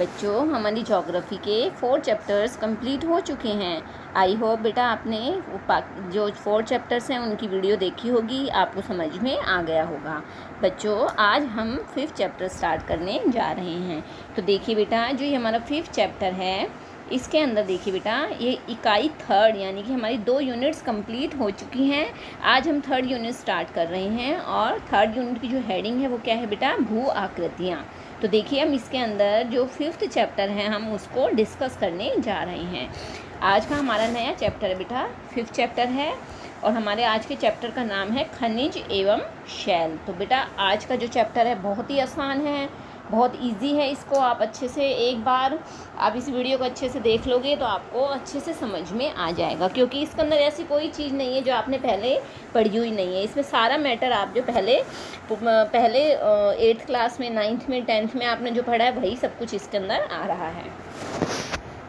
बच्चों, हमारी ज्योग्राफी के 4 चैप्टर्स कंप्लीट हो चुके हैं। आई होप बेटा आपने जो 4 चैप्टर्स हैं उनकी वीडियो देखी होगी, आपको समझ में आ गया होगा। बच्चों, आज हम 5th चैप्टर स्टार्ट करने जा रहे हैं। तो देखिए बेटा, जो ये हमारा 5th चैप्टर है, इसके अंदर देखिए बेटा, ये इकाई 3rd यानी कि हमारी 2 यूनिट्स कंप्लीट हो चुकी हैं। आज हम 3rd यूनिट स्टार्ट कर रहे हैं और 3rd यूनिट की जो हेडिंग है वो क्या है बेटा, भू आकृतियाँ। तो देखिए, हम इसके अंदर जो 5th चैप्टर है हम उसको डिस्कस करने जा रहे हैं। आज का हमारा नया चैप्टर है बेटा, 5th चैप्टर है और हमारे आज के चैप्टर का नाम है खनिज एवं शैल। तो बेटा, आज का जो चैप्टर है बहुत ही आसान है, बहुत इजी है। इसको आप अच्छे से एक बार आप इस वीडियो को अच्छे से देख लोगे तो आपको अच्छे से समझ में आ जाएगा, क्योंकि इसके अंदर ऐसी कोई चीज़ नहीं है जो आपने पहले पढ़ी हुई नहीं है। इसमें सारा मैटर आप जो पहले 8th क्लास में, 9th में, 10th में आपने जो पढ़ा है वही सब कुछ इसके अंदर आ रहा है।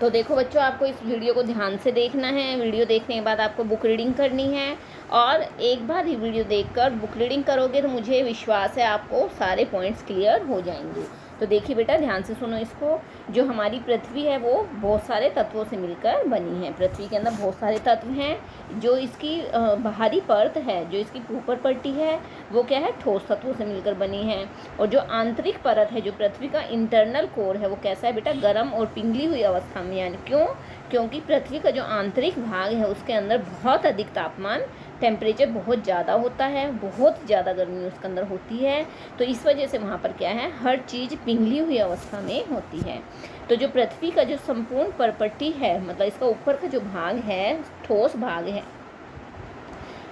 तो देखो बच्चों, आपको इस वीडियो को ध्यान से देखना है। वीडियो देखने के बाद आपको बुक रीडिंग करनी है और एक बार ही वीडियो देखकर बुक रीडिंग करोगे तो मुझे विश्वास है आपको सारे पॉइंट्स क्लियर हो जाएंगे। तो देखिए बेटा, ध्यान से सुनो इसको। जो हमारी पृथ्वी है वो बहुत सारे तत्वों से मिलकर बनी है। पृथ्वी के अंदर बहुत सारे तत्व हैं। जो इसकी बाहरी परत है, जो इसकी ऊपर पट्टी है, वो क्या है, ठोस तत्वों से मिलकर बनी है। और जो आंतरिक परत है, जो पृथ्वी का इंटरनल कोर है, वो कैसा है बेटा, गर्म और पिघली हुई अवस्था में। यानी क्योंकि पृथ्वी का जो आंतरिक भाग है उसके अंदर बहुत अधिक तापमान, टेम्परेचर बहुत ज़्यादा होता है, बहुत ज़्यादा गर्मी उसके अंदर होती है। तो इस वजह से वहाँ पर क्या है, हर चीज़ पिघली हुई अवस्था में होती है। तो जो पृथ्वी का जो संपूर्ण परपट्टी है, मतलब इसका ऊपर का जो भाग है, ठोस भाग है,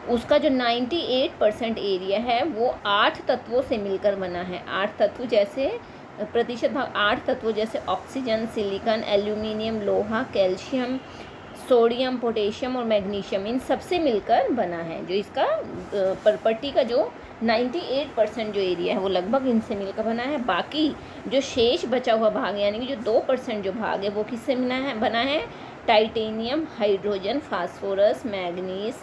उसका जो 98% एरिया है वो 8 तत्वों से मिलकर बना है। 8 तत्व जैसे प्रतिशत भाग 8 तत्वों जैसे ऑक्सीजन, सिलिकॉन, एल्यूमिनियम, लोहा, कैल्शियम, सोडियम, पोटेशियम और मैग्नीशियम, इन सबसे मिलकर बना है। जो इसका परपट्टी का जो 98% जो एरिया है वो लगभग इनसे मिलकर बना है। बाकी जो शेष बचा हुआ भाग यानी कि जो 2% जो भाग है वो किससे बना है, titanium, hydrogen, phosphorus, manganese,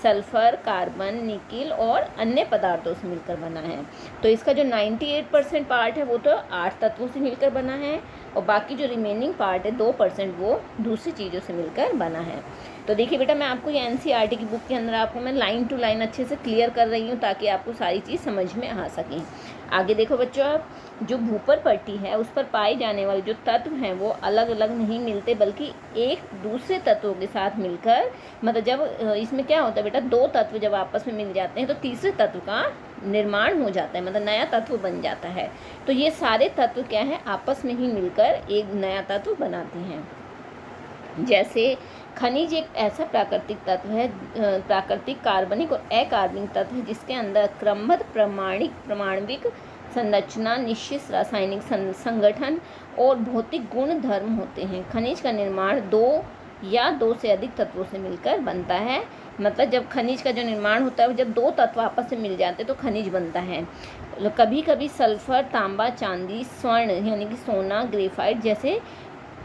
sulphur, carbon, nickel और अन्य पदार्थों से मिलकर बना है। तो इसका जो 98% पार्ट है वो तो 8 तत्वों से मिलकर बना है और बाकी जो रिमेनिंग पार्ट है 2% वो दूसरी चीज़ों से मिलकर बना है। तो देखिए बेटा, मैं आपको ये NCERT की बुक के अंदर आपको मैं लाइन टू लाइन अच्छे से क्लियर कर रही हूँ ताकि आपको सारी चीज़ समझ में आ सकें। आगे देखो बच्चों, आप जो भूपर पट्टी है उस पर पाए जाने वाले जो तत्व हैं वो अलग अलग नहीं मिलते, बल्कि एक दूसरे तत्वों के साथ मिलकर, मतलब जब इसमें क्या होता है बेटा, 2 तत्व जब आपस में मिल जाते हैं तो तीसरे तत्व का निर्माण हो जाता है, मतलब नया तत्व बन जाता है। तो ये सारे तत्व क्या है, आपस में ही मिलकर एक नया तत्व बनाते हैं। जैसे खनिज एक ऐसा प्राकृतिक तत्व है, प्राकृतिक कार्बनिक और अकार्बनिक तत्व है जिसके अंदर क्रमबद्ध प्रमाणिक संरचना, निश्चित रासायनिक संगठन और भौतिक गुण धर्म होते हैं। खनिज का निर्माण 2 या 2 से अधिक तत्वों से मिलकर बनता है। मतलब जब खनिज का जो निर्माण होता है, जब 2 तत्व आपस में मिल जाते हैं तो खनिज बनता है। कभी कभी सल्फर, तांबा, चांदी, स्वर्ण यानी कि सोना, ग्रेफाइट जैसे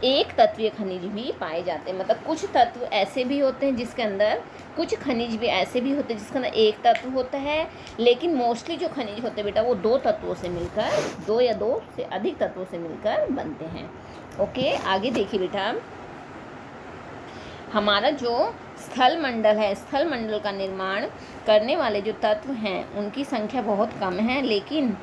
एक तत्वीय खनिज भी पाए जाते हैं। मतलब कुछ तत्व ऐसे भी होते हैं जिसके अंदर, कुछ खनिज भी ऐसे भी होते हैं जिसके अंदर एक तत्व होता है, लेकिन मोस्टली जो खनिज होते हैं बेटा वो 2 तत्वों से मिलकर, 2 या 2 से अधिक तत्वों से मिलकर बनते हैं। ओके, आगे देखिए बेटा, हमारा जो स्थल मंडल है, स्थल मंडल का निर्माण करने वाले जो तत्व हैं उनकी संख्या बहुत कम है, लेकिन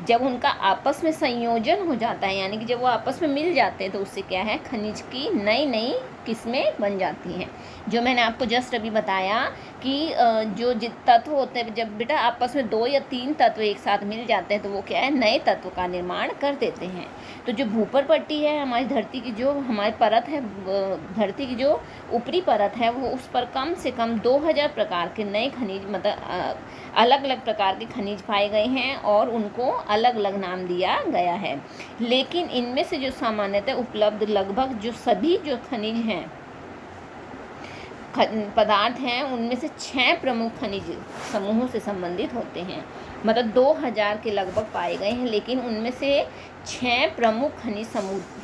जब उनका आपस में संयोजन हो जाता है, यानी कि जब वो आपस में मिल जाते हैं तो उससे क्या है, खनिज की नई नई किस्में बन जाती हैं। जो मैंने आपको जस्ट अभी बताया कि जो तत्व होते हैं, जब बेटा आपस में 2 या 3 तत्व एक साथ मिल जाते हैं तो वो क्या है, नए तत्व का निर्माण कर देते हैं। तो जो भूपर पट्टी है, हमारी धरती की जो हमारी परत है, धरती की जो ऊपरी परत है, वो उस पर कम से कम 2000 प्रकार के नए खनिज, मतलब अलग अलग प्रकार के खनिज पाए गए हैं और उनको अलग अलग नाम दिया गया है। लेकिन इनमें से जो सामान्यतः उपलब्ध लगभग जो सभी जो खनिज हैं, पदार्थ हैं, उनमें से 6 प्रमुख खनिज समूहों से संबंधित होते हैं। मतलब 2000 के लगभग पाए गए हैं, लेकिन उनमें से 6 प्रमुख खनिज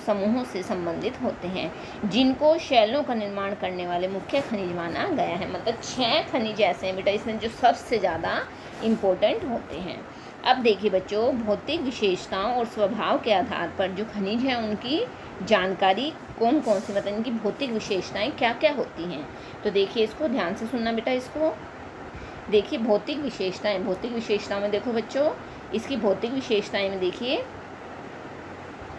समूहों से संबंधित होते हैं, जिनको शैलों का निर्माण करने वाले मुख्य खनिज माना गया है। मतलब 6 खनिज ऐसे हैं बेटा इसमें जो सबसे ज़्यादा इम्पोर्टेंट होते हैं। अब देखिए बच्चों, भौतिक विशेषताओं और स्वभाव के आधार पर जो खनिज हैं उनकी जानकारी कौन कौन सी, मतलब इनकी भौतिक विशेषताएं क्या क्या होती हैं। तो देखिए, इसको ध्यान से सुनना बेटा। इसको देखिए, भौतिक विशेषताओं में देखो बच्चों, इसकी भौतिक विशेषताएं में देखिए,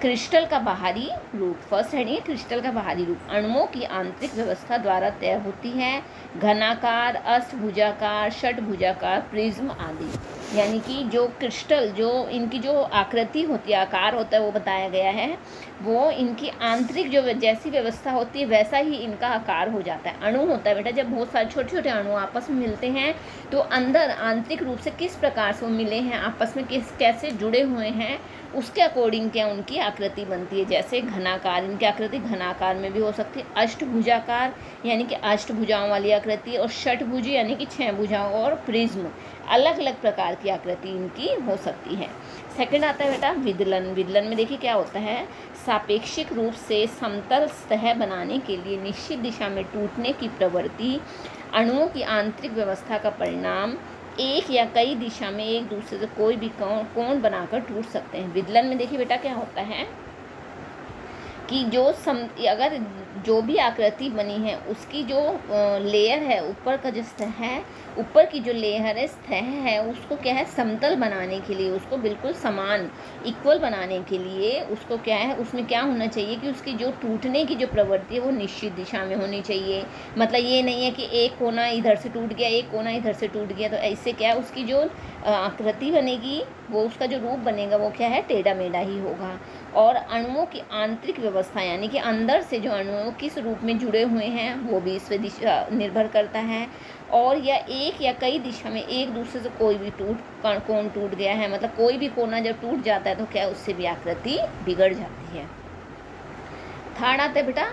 क्रिस्टल का बाहरी रूप। फर्स्ट हेडिंग है क्रिस्टल का बाहरी रूप। अणुओं की आंतरिक व्यवस्था द्वारा तय होती है। घनाकार, अष्टभुजाकार, षटभुजाकार, प्रिज्म आदि। यानी कि जो क्रिस्टल, जो इनकी जो आकृति होती है, आकार होता है, वो बताया गया है। वो इनकी आंतरिक जो जैसी व्यवस्था होती है वैसा ही इनका आकार हो जाता है। अणु होता है बेटा, जब बहुत सारे छोटे छोटे अणु आपस में मिलते हैं तो अंदर आंतरिक रूप से किस प्रकार से वो मिले हैं, आपस में कैसे जुड़े हुए हैं, उसके अकॉर्डिंग क्या उनकी आकृति बनती है। जैसे घनाकार, इनकी आकृति घनाकार में भी हो सकती है। अष्टभुजाकार यानी कि अष्टभुजाओं वाली आकृति, और षटभुजी यानी कि 6 भुजाओं, और प्रिज्म, अलग अलग प्रकार की आकृति इनकी हो सकती है। सेकंड आता है बेटा विदलन। विदलन में देखिए क्या होता है, सापेक्षिक रूप से समतल सतह बनाने के लिए निश्चित दिशा में टूटने की प्रवृत्ति, अणुओं की आंतरिक व्यवस्था का परिणाम। एक या कई दिशा में एक दूसरे से कोई भी कोण बनाकर टूट सकते हैं। विदलन में देखिए बेटा क्या होता है कि अगर जो भी आकृति बनी है उसकी जो लेयर है, ऊपर का जो सतह है, ऊपर की जो लेयर है, सतह है, उसको क्या है समतल बनाने के लिए, उसको बिल्कुल समान इक्वल बनाने के लिए उसको क्या है, उसमें क्या होना चाहिए कि उसकी जो टूटने की जो प्रवृत्ति है वो निश्चित दिशा में होनी चाहिए। मतलब ये नहीं है कि एक कोना इधर से टूट गया, एक कोना इधर से टूट गया, तो ऐसे क्या है उसकी जो आकृति बनेगी, वो उसका जो रूप बनेगा वो क्या है, टेढ़ा मेढ़ा ही होगा। और अणुओं की आंतरिक व्यवस्था यानी कि अंदर से जो अणु किस रूप में जुड़े हुए हैं वो भी इस पर दिशा निर्भर करता है। और या एक या कई दिशा में एक दूसरे से कोई भी कोण टूट गया है, मतलब कोई भी कोना जब टूट जाता है तो क्या उससे भी आकृति बिगड़ जाती है। थर्ड आता है बेटा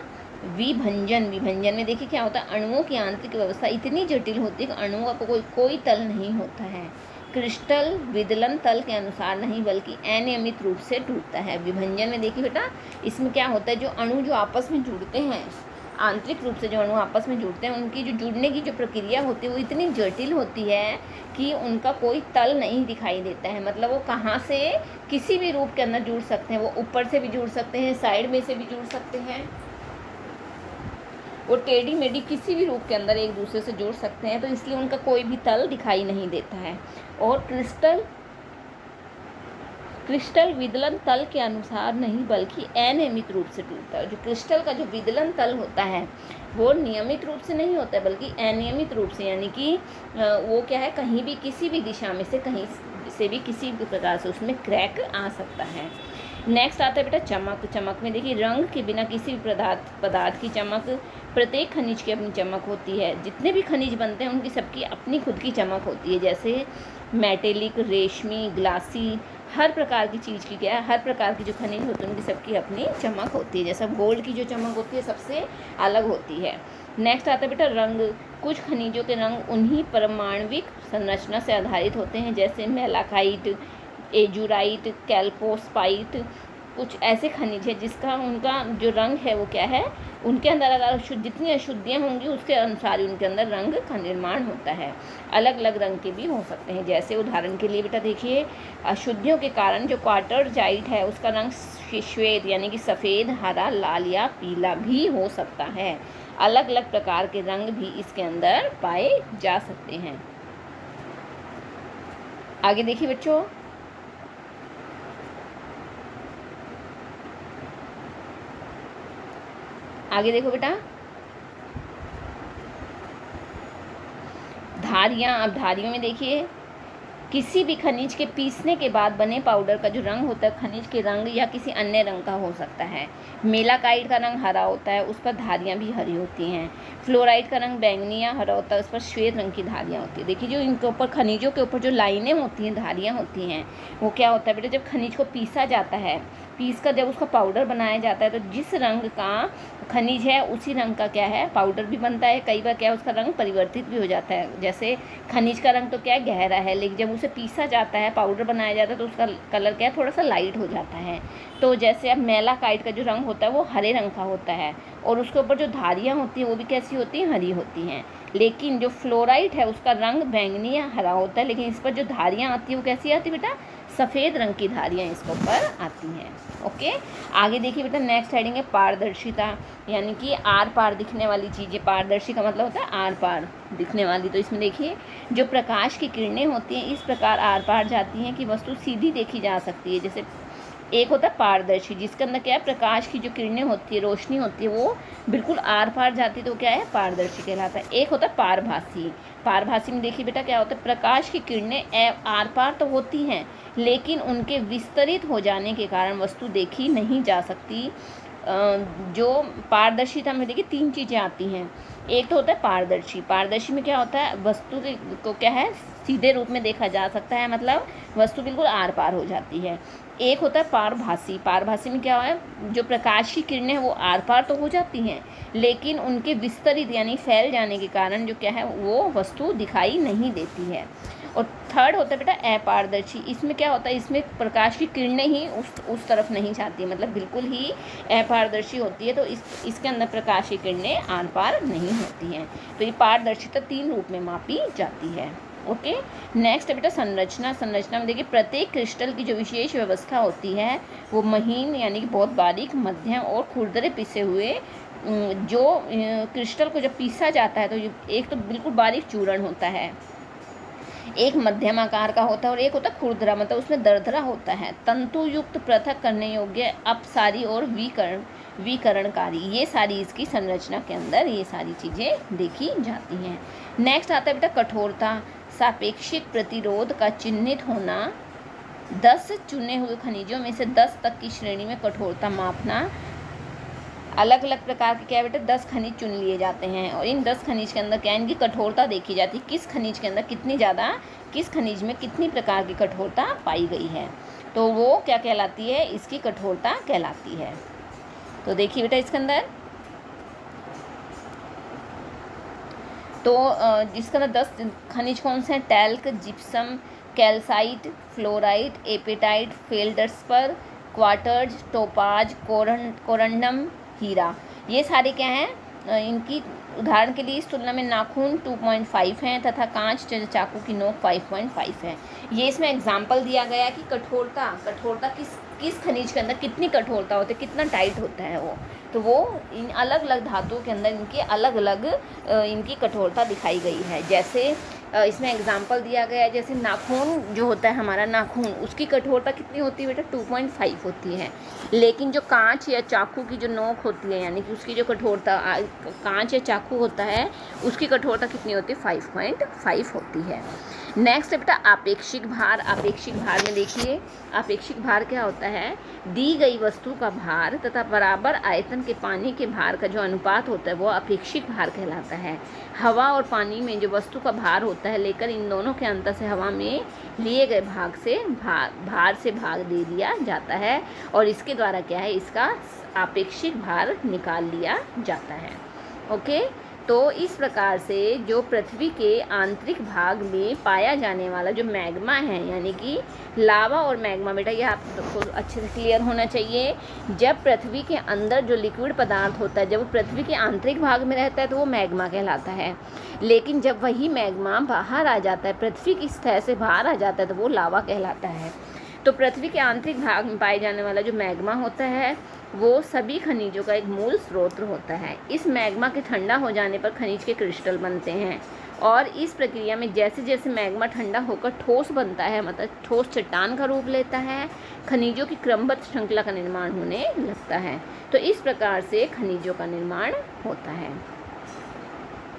विभंजन। विभंजन में देखिए क्या होता है, अणुओं की आंतरिक व्यवस्था इतनी जटिल होती है कि अणुओं का कोई तल नहीं होता है। क्रिस्टल विदलन तल के अनुसार नहीं बल्कि अनियमित रूप से टूटता है। विभंजन में देखिए बेटा, इसमें क्या होता है, जो अणु जो आपस में जुड़ते हैं, आंतरिक रूप से जो अणु आपस में जुड़ते हैं, उनकी जो जुड़ने की जो प्रक्रिया होती है वो इतनी जटिल होती है कि उनका कोई तल नहीं दिखाई देता है। मतलब वो कहाँ से किसी भी रूप के अंदर जुड़ सकते हैं, वो ऊपर से भी जुड़ सकते हैं, साइड में से भी जुड़ सकते हैं, वो टेढ़ी मेढ़ी किसी भी रूप के अंदर एक दूसरे से जुड़ सकते हैं, तो इसलिए उनका कोई भी तल दिखाई नहीं देता है। और क्रिस्टल विदलन तल के अनुसार नहीं बल्कि अनियमित रूप से टूटता है। जो क्रिस्टल का जो विदलन तल होता है वो नियमित रूप से नहीं होता है बल्कि अनियमित रूप से, यानी कि वो क्या है, कहीं भी किसी भी दिशा में से कहीं से भी किसी भी प्रकार से उसमें क्रैक आ सकता है। नेक्स्ट आता है बेटा चमक। चमक में देखिए रंग के बिना किसी भी पदार्थ की चमक, प्रत्येक खनिज की अपनी चमक होती है। जितने भी खनिज बनते हैं उनकी सबकी अपनी खुद की चमक होती है। जैसे मेटेलिक, रेशमी, ग्लासी, हर प्रकार की चीज़ की क्या है, हर प्रकार की जो खनिज होते हैं उनकी सबकी अपनी चमक होती है। जैसा गोल्ड की जो चमक होती है सबसे अलग होती है। नेक्स्ट आता है बेटा रंग। कुछ खनिजों के रंग उन्हीं परमाणविक संरचना से आधारित होते हैं, जैसे मेलाकाइट, एजुराइट, कैल्पोस्पाइट। कुछ ऐसे खनिज है जिसका उनका जो रंग है वो क्या है, उनके अंदर अगर जितनी अशुद्धियाँ होंगी उसके अनुसार ही उनके अंदर रंग का निर्माण होता है। अलग अलग रंग के भी हो सकते हैं। जैसे उदाहरण के लिए बेटा देखिए, अशुद्धियों के कारण जो क्वार्टरजाइट है उसका रंग श्वेत यानी कि सफ़ेद, हरा, लाल या पीला भी हो सकता है। अलग अलग प्रकार के रंग भी इसके अंदर पाए जा सकते हैं। आगे देखिए बच्चों, आगे देखो बेटा धारियाँ। अब धारियों में देखिए, किसी भी खनिज के पीसने के बाद बने पाउडर का जो रंग होता है खनिज के रंग या किसी अन्य रंग का हो सकता है। मेलाकाइट का रंग हरा होता है, उस पर धारियाँ भी हरी होती हैं। फ्लोराइड का रंग बैंगनी या हरा होता है, उस पर श्वेत रंग की धारियाँ होती हैं। देखिए जो इनके ऊपर खनिजों के ऊपर जो लाइनें होती हैं, धारियाँ होती हैं, वो क्या होता है बेटा, जब खनिज को पीसा जाता है, पीस कर जब उसका पाउडर बनाया जाता है तो जिस रंग का खनिज है उसी रंग का क्या है पाउडर भी बनता है। कई बार क्या है उसका रंग परिवर्तित भी हो जाता है। जैसे खनिज का रंग तो क्या है गहरा है, लेकिन जब उसे पीसा जाता है, पाउडर बनाया जाता है तो उसका कलर क्या है थोड़ा सा लाइट हो जाता है। तो जैसे अब मेलाकाइट का जो रंग होता है वो हरे रंग का होता है और उसके ऊपर जो धारियाँ होती हैं वो भी कैसी होती हैं, हरी होती हैं। लेकिन जो फ्लोराइट है उसका रंग बैंगनी या हरा होता है, लेकिन इस पर जो धारियाँ आती हैं वो कैसी आती है बेटा, सफ़ेद रंग की धारियाँ इसके ऊपर आती हैं। ओके, आगे देखिए बेटा, नेक्स्ट हेडिंग है पारदर्शिता, यानी कि आर पार दिखने वाली चीज़ें। पारदर्शी का मतलब होता है आर पार दिखने वाली। तो इसमें देखिए जो प्रकाश की किरणें होती हैं इस प्रकार आर पार जाती हैं कि वस्तु सीधी देखी जा सकती है। जैसे एक होता है पारदर्शी, जिसके अंदर क्या है, प्रकाश की जो किरणें होती है, रोशनी होती है, वो बिल्कुल आर पार जाती है, तो क्या है, पारदर्शी कहलाता है। एक होता है पारभासी। पारभासी में देखिए बेटा क्या होता है, प्रकाश की किरणें आर पार तो होती हैं लेकिन उनके विस्तरित हो जाने के कारण वस्तु देखी नहीं जा सकती। जो पारदर्शिता में देखिए 3 चीज़ें आती हैं। एक तो होता है पारदर्शी। पारदर्शी में क्या होता है, वस्तु को क्या है, सीधे रूप में देखा जा सकता है, मतलब वस्तु बिल्कुल आर पार हो जाती है। एक होता है पारभासी। पारभासी में क्या है, जो प्रकाश की किरणें हैं वो आर पार तो हो जाती हैं लेकिन उनके विस्तरित यानी फैल जाने के कारण जो क्या है वो वस्तु दिखाई नहीं देती है। और थर्ड होता है बेटा अपारदर्शी। इसमें क्या होता है, इसमें प्रकाश की किरणें ही उस तरफ नहीं जाती, मतलब बिल्कुल ही अपारदर्शी होती है। तो इसके अंदर प्रकाश की किरणें आर पार नहीं होती हैं। तो ये पारदर्शिता 3 रूप में मापी जाती है। ओके, नेक्स्ट है बेटा संरचना। संरचना में देखिए प्रत्येक क्रिस्टल की जो विशेष व्यवस्था होती है वो महीन यानी कि बहुत बारीक, मध्यम और खुरदरे पिसे हुए, जो क्रिस्टल को जब पीसा जाता है तो एक तो बिल्कुल बारीक चूर्ण होता है, एक मध्यम आकार का होता है और एक होता है खुरदरा, मतलब उसमें दरदरा होता है। तंतु युक्त, पृथक करने योग्य, अपसारी और विकरणकारी, ये सारी इसकी संरचना के अंदर ये सारी चीज़ें देखी जाती हैं। नेक्स्ट आता है बेटा कठोरता। सापेक्षिक प्रतिरोध का चिन्हित होना, 10 चुने हुए खनिजों में से 10 तक की श्रेणी में कठोरता मापना। अलग अलग प्रकार के क्या है बेटा, 10 खनिज चुन लिए जाते हैं और इन 10 खनिज के अंदर क्या है, इनकी कठोरता देखी जाती है, किस खनिज के अंदर कितनी ज़्यादा, किस खनिज में कितनी प्रकार की कठोरता पाई गई है, तो वो क्या कहलाती है, इसकी कठोरता कहलाती है। तो देखिए बेटा इसके अंदर तो जिसके अंदर 10 खनिज कौन से हैं, talc, gypsum, calcite, fluorite, apatite, feldspar, quartz, topaz, corundum, हीरा, ये सारे क्या हैं, इनकी उदाहरण के लिए इस तुलना में नाखून 2.5 हैं तथा कांच चाकू की नोक 5.5 है। ये इसमें एग्जाम्पल दिया गया कि कठोरता किस खनिज के अंदर कितनी कठोरता होती है, कितना टाइट होता है वो, तो वो इन अलग अलग धातुओं के अंदर इनकी अलग अलग इनकी कठोरता दिखाई गई है। जैसे इसमें एग्जाम्पल दिया गया है, जैसे नाखून जो होता है हमारा नाखून, उसकी कठोरता कितनी होती है बेटा, 2.5 होती है, लेकिन जो कांच या चाकू की जो नोक होती है यानी कि उसकी जो कठोरता, कांच या चाकू होता है उसकी कठोरता कितनी होती है, 5.5 होती है। नेक्स्ट है बेटा आपेक्षिक भार। आपेक्षिक भार में देखिए, आपेक्षिक भार क्या होता है, दी गई वस्तु का भार तथा बराबर आयतन के पानी के भार का जो अनुपात होता है वो आपेक्षिक भार कहलाता है। हवा और पानी में जो वस्तु का भार होता है लेकर इन दोनों के अंतर से हवा में लिए गए भाग से भार से भाग दे दिया जाता है और इसके द्वारा क्या है, इसका आपेक्षिक भार निकाल लिया जाता है। ओके, तो इस प्रकार से जो पृथ्वी के आंतरिक भाग में पाया जाने वाला जो मैग्मा है, यानी कि लावा और मैग्मा, बेटा ये आपको अच्छे से क्लियर होना चाहिए। जब पृथ्वी के अंदर जो लिक्विड पदार्थ होता है, जब वो पृथ्वी के आंतरिक भाग में रहता है तो वो मैग्मा कहलाता है, लेकिन जब वही मैग्मा बाहर आ जाता है, पृथ्वी की सतह से बाहर आ जाता है तो वो लावा कहलाता है। तो पृथ्वी के आंतरिक भाग में पाए जाने वाला जो मैग्मा होता है वो सभी खनिजों का एक मूल स्रोत होता है। इस मैग्मा के ठंडा हो जाने पर खनिज के क्रिस्टल बनते हैं और इस प्रक्रिया में जैसे जैसे मैग्मा ठंडा होकर ठोस बनता है, मतलब ठोस चट्टान का रूप लेता है, खनिजों की क्रमबद्ध श्रृंखला का निर्माण होने लगता है। तो इस प्रकार से खनिजों का निर्माण होता है।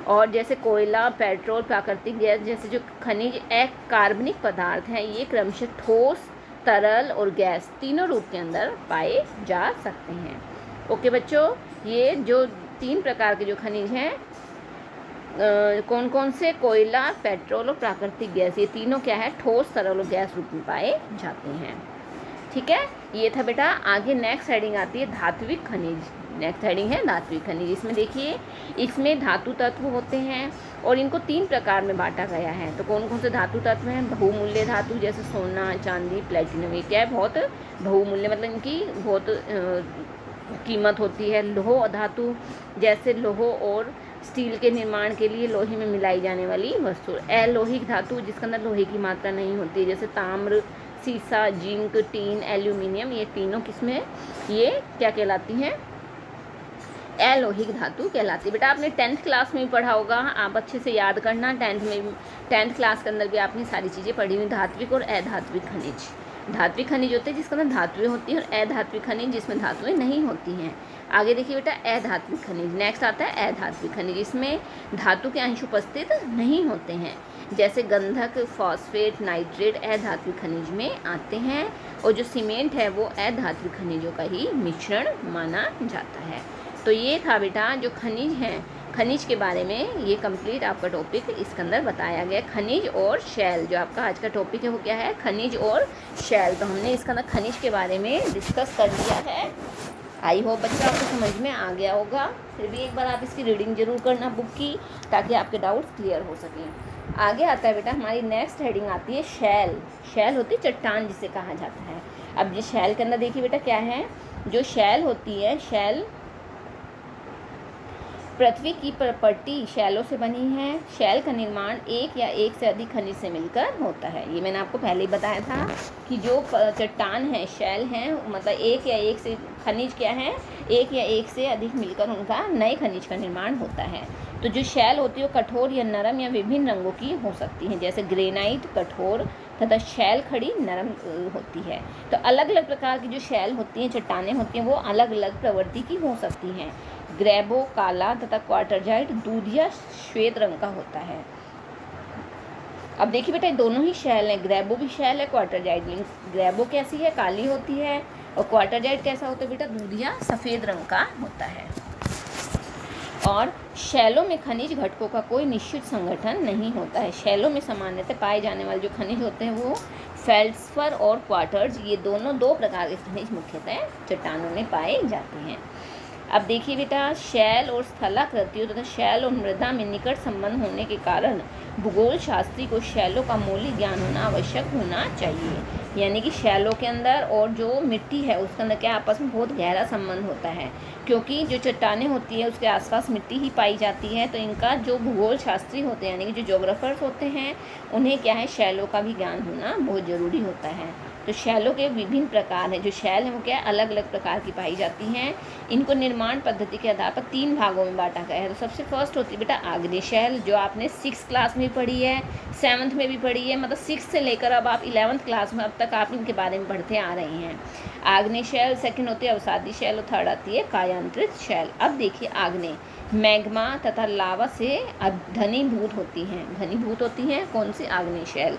और जैसे कोयला, पेट्रोल, प्राकृतिक गैस जैसे जो खनिज अकार्बनिक पदार्थ हैं, ये क्रमशः ठोस, तरल और गैस तीनों रूप के अंदर पाए जा सकते हैं। ओके बच्चों, ये जो 3 प्रकार के जो खनिज हैं, कौन कौन से, कोयला, पेट्रोल और प्राकृतिक गैस, ये तीनों क्या है, ठोस, तरल और गैस रूप में पाए जाते हैं। ठीक है, ये था बेटा। आगे नेक्स्ट हेडिंग आती है धात्विक खनिज। नेक्स्ट हेडिंग है धात्विक खनिज। इसमें देखिए, इसमें धातु तत्व होते हैं और इनको 3 प्रकार में बांटा गया है। तो कौन कौन से धातु तत्व हैं, बहुमूल्य धातु जैसे सोना, चांदी, प्लेटिनम, ये क्या है, बहुत बहुमूल्य, मतलब इनकी बहुत कीमत होती है। लौह धातु जैसे लौह और स्टील के निर्माण के लिए लोहे में मिलाई जाने वाली वस्तु। अलौहिक धातु जिसके अंदर लोहे की मात्रा नहीं होती, जैसे ताम्र, सीसा, जिंक, टीन, एल्यूमिनियम, ये तीनों किस्में ये क्या कहलाती हैं? अलौहिक धातु कहलाती है। बेटा आपने 10th क्लास में भी पढ़ा होगा, आप अच्छे से याद करना। 10th क्लास के अंदर भी आपने सारी चीज़ें पढ़ी हुई, धात्विक और अधात्विक खनिज। धात्विक खनिज होते हैं जिसके अंदर धातुएं होती हैं, और अधात्विक खनिज जिसमें धातुएं नहीं होती हैं। आगे देखिए बेटा, अधात्विक खनिज। नेक्स्ट आता है अधात्विक खनिज, इसमें धातु के अंश उपस्थित नहीं होते हैं, जैसे गंधक, फॉस्फेट, नाइट्रेट अधात्विक खनिज में आते हैं, और जो सीमेंट है वो अधात्विक खनिजों का ही मिश्रण माना जाता है। तो ये था बेटा जो खनिज हैं, खनिज के बारे में ये कंप्लीट आपका टॉपिक इसके अंदर बताया गया। खनिज और शैल, जो आपका आज का टॉपिक है वो क्या है? खनिज और शैल। तो हमने इसके अंदर खनिज के बारे में डिस्कस कर लिया है। आई होप बच्चा आपको समझ में आ गया होगा। फिर भी एक बार आप इसकी रीडिंग जरूर करना बुक की, ताकि आपके डाउट्स क्लियर हो सकें। आगे आता है बेटा हमारी नेक्स्ट हेडिंग आती है शैल। शैल होती है चट्टान जिसे कहा जाता है। अब ये शैल के अंदर देखिए बेटा क्या है, जो शैल होती है, शैल पृथ्वी की प्रॉपर्टी शैलों से बनी है। शैल का निर्माण एक या एक से अधिक खनिज से मिलकर होता है। ये मैंने आपको पहले ही बताया था कि जो चट्टान है, शैल हैं, मतलब एक या एक से खनिज क्या है, एक या एक से अधिक मिलकर उनका नए खनिज का निर्माण होता है। तो जो शैल होती है वो कठोर या नरम या विभिन्न रंगों की हो सकती हैं, जैसे ग्रेनाइट कठोर तथा शैल खड़ी नरम होती है। तो अलग अलग प्रकार की जो शैल होती हैं, चट्टानें होती हैं, वो अलग अलग प्रवृत्ति की हो सकती हैं। ग्रेबो काला तथा क्वार्टरजाइट दूधिया श्वेत रंग का होता है। अब देखिए बेटा दोनों ही शैल हैं, ग्रेबो भी शैल है, क्वार्टरजाइट भी। ग्रेबो कैसी है? काली होती है, और क्वार्टरजाइट कैसा होता है बेटा? दूधिया सफ़ेद रंग का होता है। और शैलों में खनिज घटकों का कोई निश्चित संगठन नहीं होता है। शैलों में सामान्यतः पाए जाने वाले जो खनिज होते हैं वो फेल्ड्सफर और क्वार्टर्ज, ये दोनों दो प्रकार के खनिज मुख्यतः चट्टानों में पाए जाते हैं। अब देखिए बेटा, शैल और स्थलाकृतियों तथा शैल और मृदा में निकट संबंध होने के कारण भूगोल शास्त्री को शैलों का मौलिक ज्ञान होना आवश्यक होना चाहिए। यानी कि शैलों के अंदर और जो मिट्टी है उसके अंदर क्या आपस में बहुत गहरा संबंध होता है, क्योंकि जो चट्टानें होती हैं उसके आसपास मिट्टी ही पाई जाती है। तो इनका जो भूगोल शास्त्री होते हैं, यानी कि जो ज्योग्राफर्स होते हैं, उन्हें क्या है, शैलों का भी ज्ञान होना बहुत ज़रूरी होता है। तो शैलों के विभिन्न प्रकार हैं। जो शैल है वो क्या अलग अलग प्रकार की पाई जाती हैं। इनको निर्माण पद्धति के आधार पर 3 भागों में बांटा गया है। तो सबसे फर्स्ट होती है बेटा आग्नेय शैल, जो आपने 6th क्लास में पढ़ी है, 7th में भी पढ़ी है, मतलब 6th से लेकर अब आप 11th क्लास में अब तक आप इनके बारे में पढ़ते आ रहे हैं। आग्नेय शैल। सेकेंड होती है अवसादी शैल, और थर्ड आती है कायांतरित शैल। अब देखिए आग्नेय मैग्मा तथा लावा से घनीभूत होती हैं। घनीभूत होती हैं कौन सी? आग्नेय शैल।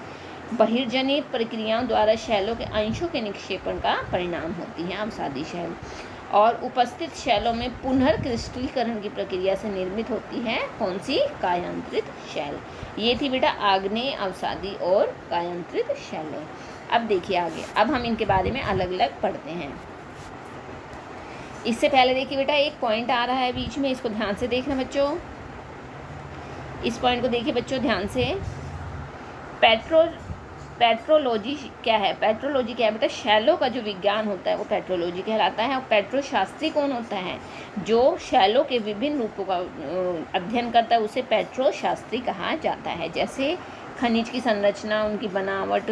बहिर्जनित प्रक्रियाओं द्वारा शैलों के अंशों के निक्षेपण का परिणाम होती है अवसादी शैल। और उपस्थित शैलों में पुनर्क्रिस्टलीकरण की प्रक्रिया से निर्मित होती है कौन सी? कायांतरित शैल। ये थी बेटा आग्नेय, अवसादी और कायांतरित शैलें। अब देखिए आगे, अब हम इनके बारे में अलग अलग पढ़ते हैं। इससे पहले देखिए बेटा एक पॉइंट आ रहा है बीच में, इसको ध्यान से देखना बच्चों। इस पॉइंट को देखिए बच्चों ध्यान से। पेट्रोलॉजी क्या है? पेट्रोलॉजी क्या है बेटा? शैलों का जो विज्ञान होता है वो पेट्रोलॉजी कहलाता है। और पेट्रोशास्त्री कौन होता है? जो शैलों के विभिन्न रूपों का अध्ययन करता है उसे पेट्रोशास्त्री कहा जाता है। जैसे खनिज की संरचना, उनकी बनावट,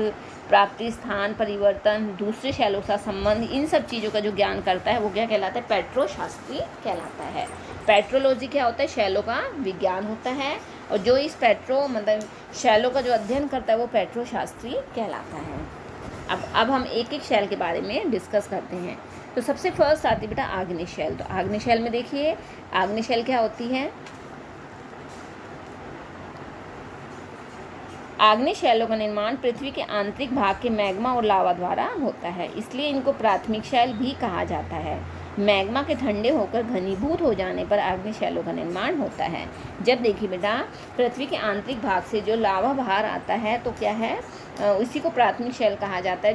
प्राप्ति स्थान, परिवर्तन, दूसरे शैलों के साथ संबंध, इन सब चीज़ों का जो ज्ञान करता है वो क्या कहलाता है? पेट्रोशास्त्री कहलाता है। पेट्रोलॉजी क्या होता है? शैलों का विज्ञान होता है। और जो इस मतलब शैलों का जो अध्ययन करता है वो पेट्रोशास्त्री कहलाता है। अब हम एक एक शैल के बारे में डिस्कस करते हैं। तो सबसे फर्स्ट आती है बेटा आग्नेय शैल। तो आग्नेय शैल में देखिए आग्नेय शैल क्या होती है? आग्नेय शैलों का निर्माण पृथ्वी के आंतरिक भाग के मैग्मा और लावा द्वारा होता है, इसलिए इनको प्राथमिक शैल भी कहा जाता है। मैग्मा के ठंडे होकर घनीभूत हो जाने पर आग्नेय शैलों का निर्माण होता है। जब देखिए बेटा पृथ्वी के आंतरिक भाग से जो लावा बाहर आता है तो क्या है, उसी को प्राथमिक शैल कहा जाता है।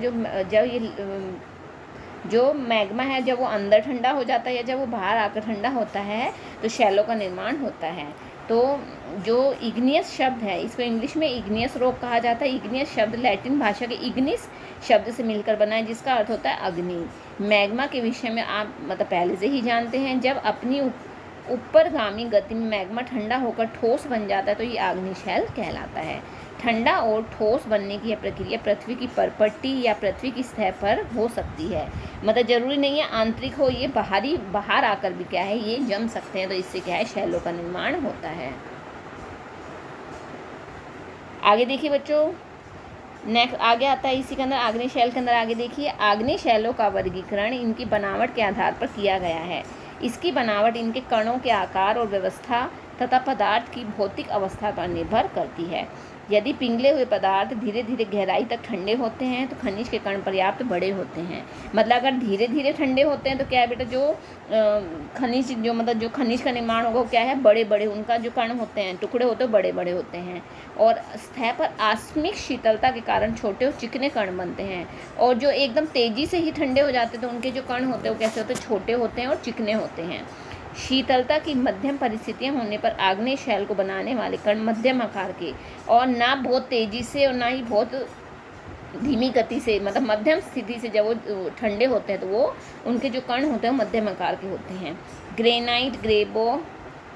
जो मैग्मा है जब वो अंदर ठंडा हो जाता है या जब वो बाहर आकर ठंडा होता है तो शैलों का निर्माण होता है। तो जो इग्नियस शब्द है, इसको इंग्लिश में इग्नियस रॉक कहा जाता है। इग्नियस शब्द लैटिन भाषा के इग्निस शब्द से मिलकर बना है, जिसका अर्थ होता है अग्नि। मैग्मा के विषय में आप पहले से ही जानते हैं। जब अपनी ऊपरगामी गति में मैग्मा ठंडा होकर ठोस बन जाता है तो ये आग्नेय शैल कहलाता है। ठंडा और ठोस बनने की यह प्रक्रिया पृथ्वी की परपट्टी या पृथ्वी की सतह पर हो सकती है। मतलब जरूरी नहीं है आंतरिक हो, ये बाहर आकर भी क्या है ये जम सकते हैं, तो इससे क्या है शैलों का निर्माण होता है। आगे देखिए बच्चों, नेक्स्ट आगे आता है इसी के अंदर आग्नेय शैल के अंदर। आगे देखिए, आग्नेय शैलों का वर्गीकरण इनकी बनावट के आधार पर किया गया है। इसकी बनावट इनके कणों के आकार और व्यवस्था तथा पदार्थ की भौतिक अवस्था पर निर्भर करती है। यदि पिघले हुए पदार्थ धीरे धीरे गहराई तक ठंडे होते हैं तो खनिज के कण पर्याप्त बड़े होते हैं। मतलब अगर धीरे धीरे ठंडे होते हैं तो क्या है बेटा, जो खनिज जो खनिज का निर्माण होगा वो क्या है, बड़े बड़े उनका जो कण होते हैं, टुकड़े होते हैं, बड़े बड़े होते हैं। और सतह पर आकस्मिक शीतलता के कारण छोटे और चिकने कण बनते हैं। और जो एकदम तेज़ी से ही ठंडे हो जाते हैं तो उनके जो कण होते हैं वो कैसे होते हैं, छोटे होते हैं और चिकने होते हैं। शीतलता की मध्यम परिस्थितियां होने पर आग्नेय शैल को बनाने वाले कण मध्यम आकार के और ना बहुत तेज़ी से और ना ही बहुत धीमी गति से, मतलब मध्यम स्थिति से जब वो ठंडे होते हैं तो वो उनके जो कण होते हैं मध्यम आकार के होते हैं। ग्रेनाइट, ग्रेबो,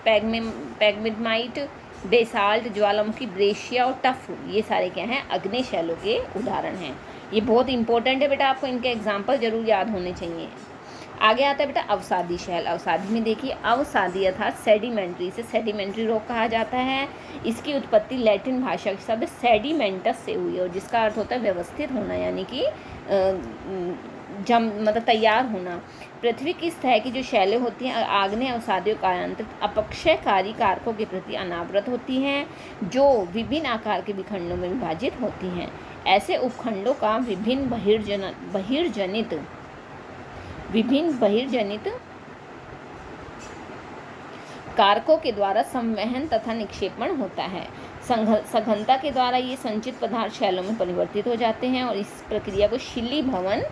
पैगमेटाइट, बेसाल्ट, ज्वालामुखी, ब्रेशिया और टफ, ये सारे क्या हैं, आग्नेय शैलों के उदाहरण हैं। ये बहुत इंपॉर्टेंट है बेटा, आपको इनके एग्जाम्पल जरूर याद होने चाहिए। आगे आता है बेटा अवसादी शैल। अवसादी में देखिए, अवसादी अर्थात सेडिमेंट्री, से सेडिमेंट्री रॉक कहा जाता है। इसकी उत्पत्ति लैटिन भाषा के शब्द सेडिमेंटस से हुई और जिसका अर्थ होता है व्यवस्थित होना, यानी कि मतलब तैयार होना। पृथ्वी की सतह की जो शैलें होती हैं आग्नेय अवसादियों कायांत्रित अपक्षयकारी कारकों के प्रति अनावृत होती हैं जो विभिन्न आकार के विखंडों में विभाजित होती हैं। ऐसे उपखंडों का विभिन्न बहिर्जनित कारकों के द्वारा संवहन तथा निक्षेपण होता है। सघनता के द्वारा ये संचित पदार्थ शैलों में परिवर्तित हो जाते हैं और इस प्रक्रिया को शिलीभवन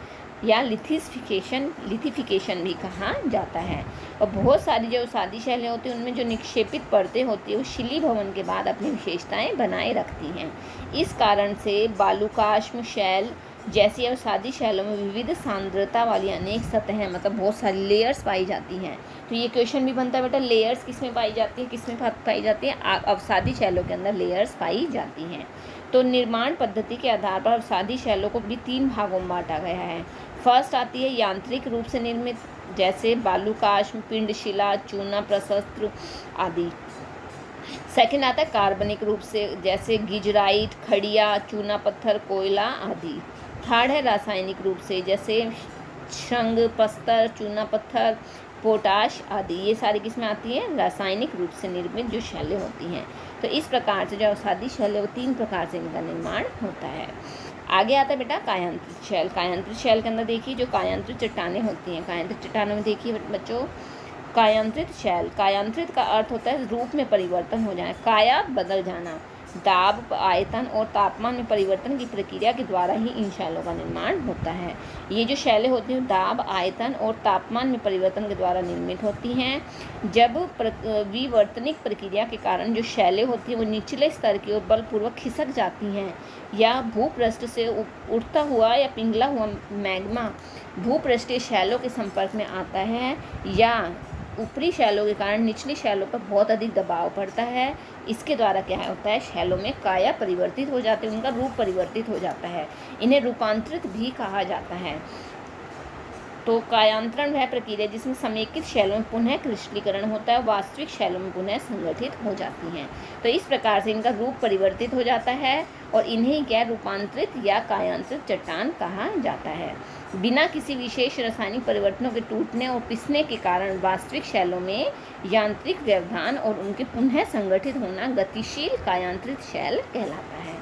या लिथिफिकेशन भी कहा जाता है। और बहुत सारी जो अवसादी शैलें होती हैं उनमें जो निक्षेपित परतें होती है वो शिलीभवन के बाद अपनी विशेषताएं बनाए रखती हैं। इस कारण से बालुकाश्म शैल जैसी अवसादी शैलों में विविध सांद्रता वाली अनेक सतहें, मतलब बहुत सारी लेयर्स पाई जाती हैं। तो ये क्वेश्चन भी बनता है बेटा, लेयर्स किसमें पाई जाती है, किसमें पाई जाती है, अवसादी शैलों के अंदर लेयर्स पाई जाती हैं। तो निर्माण पद्धति के आधार पर अवसादी शैलों को भी 3 भागों में बांटा गया है। फर्स्ट आती है यांत्रिक रूप से निर्मित, जैसे बालुकाश्म, पिंडशिला, चूना प्रशस्त्र आदि। सेकंड आता है कार्बनिक रूप से, जैसे गिजराइट, खड़िया, चूना पत्थर, कोयला आदि। थर्ड है रासायनिक रूप से, जैसे शंग, पस्तर, चूना पत्थर, पोटाश आदि। ये सारी किसमें आती हैं, रासायनिक रूप से निर्मित जो शैलें होती हैं। तो इस प्रकार से जो अवसादी शैलें वो 3 प्रकार से इनका निर्माण होता है। आगे आता है बेटा कायांत्रित शैल। कायांत्रित शैल के अंदर देखिए जो कायांत्रित चट्टानें होती हैं, कायांत्रित चट्टानों में देखिए बच्चों, कायांत्रित शैल, कायांत्रित का अर्थ होता है रूप में परिवर्तन हो जाए, काया बदल जाना। दाब, आयतन और तापमान में परिवर्तन की प्रक्रिया के द्वारा ही इन शैलों का निर्माण होता है। ये जो शैलें होती हैं दाब, आयतन और तापमान में परिवर्तन के द्वारा निर्मित होती हैं। जब विवर्तनिक प्रक्रिया के कारण जो शैलें होती हैं वो निचले स्तर की ओर बलपूर्वक खिसक जाती हैं या भूपृष्ठ से उठता हुआ या पिघला हुआ मैग्मा भूपृष्ठीय शैलों के संपर्क में आता है या ऊपरी शैलों के कारण निचली शैलों पर बहुत अधिक दबाव पड़ता है, इसके द्वारा क्या होता है, शैलों में काया परिवर्तित हो जाते हैं, उनका रूप परिवर्तित हो जाता है। इन्हें रूपांतरित भी कहा जाता है। तो कायांतरण वह प्रक्रिया जिसमें समेकित शैलों में पुनः क्रिस्टलीकरण होता है, वास्तविक शैलों में पुनः संगठित हो जाती हैं। तो इस प्रकार से इनका रूप परिवर्तित हो जाता है और इन्हें क्या रूपांतरित या कायांतरित चट्टान कहा जाता है। बिना किसी विशेष रासायनिक परिवर्तनों के टूटने और पिसने के कारण वास्तविक शैलों में यांत्रिक व्यवधान और उनके पुनः संगठित होना गतिशील कायांतरित शैल कहलाता है।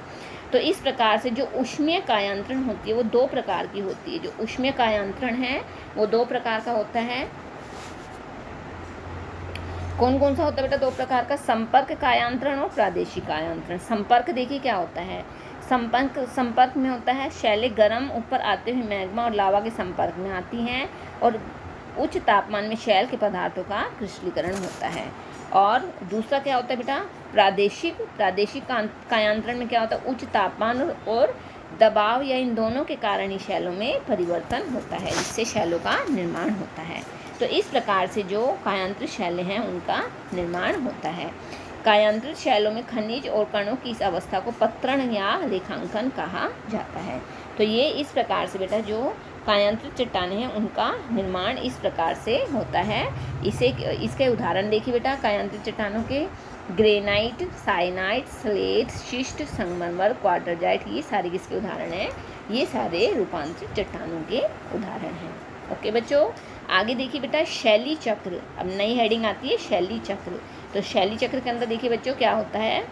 तो इस प्रकार से जो ऊष्मीय कायांतरण होती है वो 2 प्रकार की होती है। जो ऊष्मीय कायांतरण है वो 2 प्रकार का होता है। कौन कौन सा होता है बेटा 2 प्रकार का, संपर्क कायांतरण और प्रादेशिक कायांतरण। संपर्क देखिए क्या होता है, संपर्क में होता है शैलें गर्म ऊपर आते हुए मैग्मा और लावा के संपर्क में आती हैं और उच्च तापमान में शैल के पदार्थों का क्रिस्टलीकरण होता है। और दूसरा क्या होता है बेटा प्रादेशिक कायांतरण में क्या होता है, उच्च तापमान और दबाव या इन दोनों के कारण ही शैलों में परिवर्तन होता है, जिससे शैलों का निर्माण होता है। तो इस प्रकार से जो कायांतरित शैलें हैं उनका निर्माण होता है। कायांतरित शैलों में खनिज और कणों की इस अवस्था को पत्रण या रेखांकन कहा जाता है। तो ये इस प्रकार से बेटा जो कायांतरित चट्टानें हैं उनका निर्माण इस प्रकार से होता है। इसके उदाहरण देखिए बेटा कायांतरित चट्टानों के ग्रेनाइट, साइनाइट, स्लेट, शिस्ट, संगमरमर, क्वार्टरजाइट, ये सारे किसके उदाहरण हैं? ये सारे रूपांतरित चट्टानों के उदाहरण हैं। ओके बच्चों, आगे देखिए बेटा शैली चक्र। अब नई हेडिंग आती है शैली चक्र। तो शैली चक्र के अंदर देखिए बच्चों क्या होता है।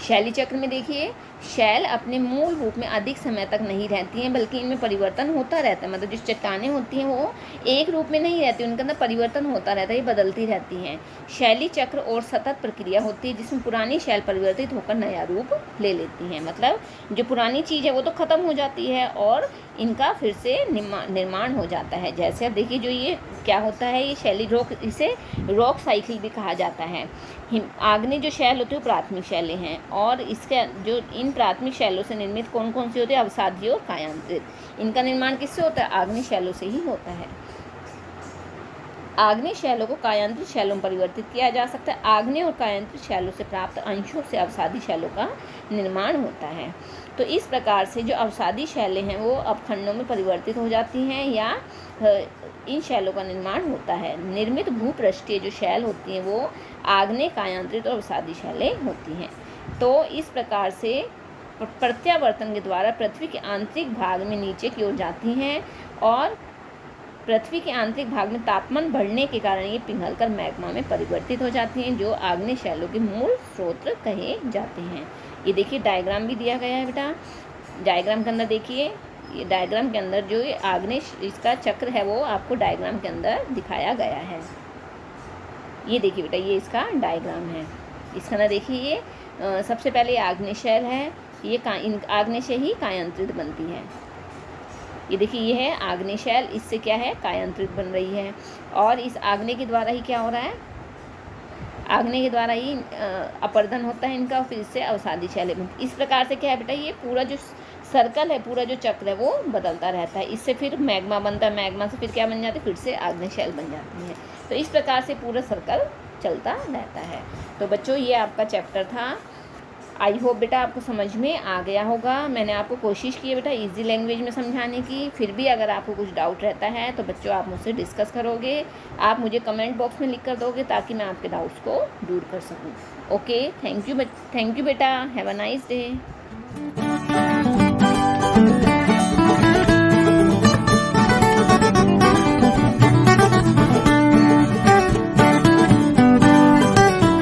शैली चक्र में देखिए शैल अपने मूल रूप में अधिक समय तक नहीं रहती हैं, बल्कि इनमें परिवर्तन होता रहता है। मतलब जो चट्टानें होती हैं वो एक रूप में नहीं रहती, उनके अंदर परिवर्तन होता रहता है, ये बदलती रहती हैं। शैली चक्र और सतत प्रक्रिया होती है जिसमें पुरानी शैल परिवर्तित होकर नया रूप ले लेती हैं। मतलब जो पुरानी चीज़ है वो तो ख़त्म हो जाती है और इनका फिर से निर्माण हो जाता है। जैसे अब देखिए जो ये क्या होता है, ये शैली रॉक, इसे रॉक साइकिल भी कहा जाता है। आग्नेय जो शैल होती है वो प्राथमिक शैलें हैं और इसके जो इन प्राथमिक शैलों से निर्मित कौन कौन सी होती है? अवसादी और कायांतरित। इनका निर्माण किससे होता है? आग्नेय शैलों से ही होता है। आग्नेय शैलों को कायांतरित शैलों में परिवर्तित किया जा सकता है। आग्नेय और कायांतरित शैलों से प्राप्त अंशों से अवसादी शैलों का निर्माण होता है। तो इस प्रकार से जो अवसादी शैलें हैं वो अपखंडों में परिवर्तित हो जाती हैं या इन शैलों का निर्माण होता है। निर्मित भूपृष्ठीय जो शैल होती हैं वो आग्नेय, कायांतरित और अवसादी शैलें होती हैं। तो इस प्रकार से प्रत्यावर्तन के द्वारा पृथ्वी के आंतरिक भाग में नीचे की ओर जाती हैं और पृथ्वी के आंतरिक भाग में तापमान बढ़ने के कारण ये पिघलकर मैग्मा में परिवर्तित हो जाती हैं, जो आग्नेय शैलों के मूल स्रोत कहे जाते हैं। ये देखिए डायग्राम भी दिया गया है बेटा। डायग्राम के अंदर देखिए, ये डायग्राम के अंदर जो ये आग्नेय इसका चक्र है वो आपको डायग्राम के अंदर दिखाया गया है। ये देखिए बेटा, ये इसका डायग्राम है। इसका ना देखिए ये सबसे पहले आग्नेय शैल है, ये आग्नेय से ही कायांतरित बनती है। ये देखिए ये है आग्नेय शैल, इससे क्या है? कायांतरित बन रही है और इस आग्नेय के द्वारा ही क्या हो रहा है? आग्नेय के द्वारा ही अपर्दन होता है इनका, फिर इससे अवसादी शैलें बनती। इस प्रकार से क्या है बेटा, ये पूरा जो सर्कल है, पूरा जो चक्र है वो बदलता रहता है। इससे फिर मैग्मा बनता है, मैग्मा से फिर क्या बन जाती है? फिर से आग्नेय शैल बन जाती है। तो इस प्रकार से पूरा सर्कल चलता रहता है। तो बच्चों ये आपका चैप्टर था। आई होप बेटा आपको समझ में आ गया होगा। मैंने आपको कोशिश की है बेटा इजी लैंग्वेज में समझाने की। फिर भी अगर आपको कुछ डाउट रहता है तो बच्चों आप मुझसे डिस्कस करोगे, आप मुझे कमेंट बॉक्स में लिख कर दोगे ताकि मैं आपके डाउट्स को दूर कर सकूं। ओके, थैंक यू बेटा, हैव अ नाइस डे।